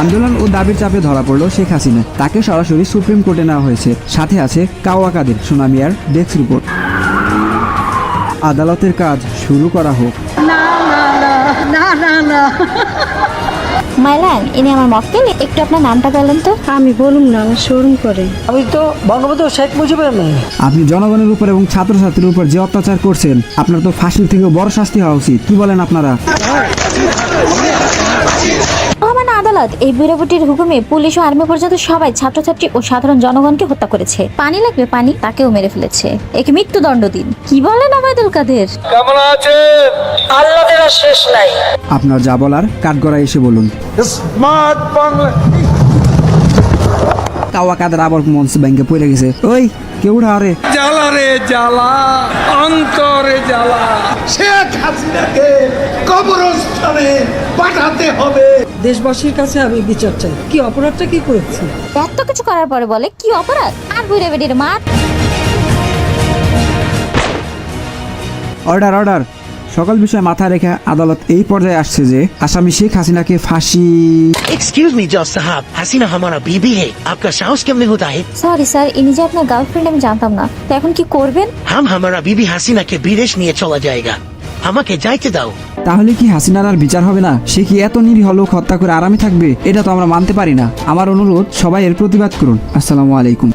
আন্দোলন ও দাবির চাপে ধরা পড়ল শেখ হাসিনা। তাকে সরাসরি সুপ্রিম কোর্টে নেওয়া হয়েছে। সাথে আছে কাওয়া কাদের। সোনামিয়ার ডেস্ক রিপোর্ট। আদালতের কাজ শুরু করা হোক। মাইলান, ইনি আমার মক্কেল। একটু আপনার নামটা বলেন তো। আমি বলুম না, আমার শোরুম করে। আমি তো বঙ্গবন্ধু শেখ মুজিবের মেয়ে। আপনি জনগণের উপর এবং ছাত্রছাত্রীর উপর যে অত্যাচার করছেন, আপনার তো ফাঁসির থেকেও বড় শাস্তি হওয়া উচিত। কি বলেন আপনারা? মহামান্য আদালত এই বুড়াবুটির হুকুমে পুলিশ ও আর্মি পর্যন্ত সবাই ছাত্রছাত্রী ও সাধারণ জনগণকে হত্যা করেছে। পানি লাগবে পানি, তাকেও মেরে ফেলেছে। একে মৃত্যুদণ্ড দিন। কি বলেন ওবায়দুল কাদের? কেমন আছেন? আল্লাহর আর শেষ নাই। আপনার যা বলার কাঠগড়ায় এসে বলুন। স্মার্ট বাংলা। কাওয়া কাদের আবার মঞ্চ ব্যাংকে পড়ে গেছে। ওই কেউ উঠা রে। জ্বালা রে জ্বালা, অন্তরে জ্বালা। শেখ হাসিনাকে কবরস্থানে পাঠাতে হবে। দেশবাসীর কাছে আমি বিচার চাই। কি অপরাধটা কি করেছি? এত কিছু করার পরে বলে কি অপরাধ? আর বুড়ে বেডির মার। Order order. সকল বিষয় মাথায় রেখে আদালত এই পর্যায়ে আসছে যে আসামি শেখ হাসিনাকে ফাঁসি। एक्सक्यूज मी जज साहब, हसीना हमारा बीबी है, आपका साहस कैमने होता है? সরি স্যার, ইনি যে আপনার গার্লফ্রেন্ড আমি জানতাম না। তো এখন কি করবেন? हम हमारा बीबी हसीना के विदेश নিয়ে চলা जाएगा। আমাকে যাইতে দাও। তাহলে কি হাসিনার আর বিচার হবে না? সে কি এত নিরীহ লোক হত্যা করে আরামে থাকবে? এটা তো আমরা মানতে পারি না। আমার অনুরোধ, সবাই এর প্রতিবাদ করুন। আসসালামু আলাইকুম।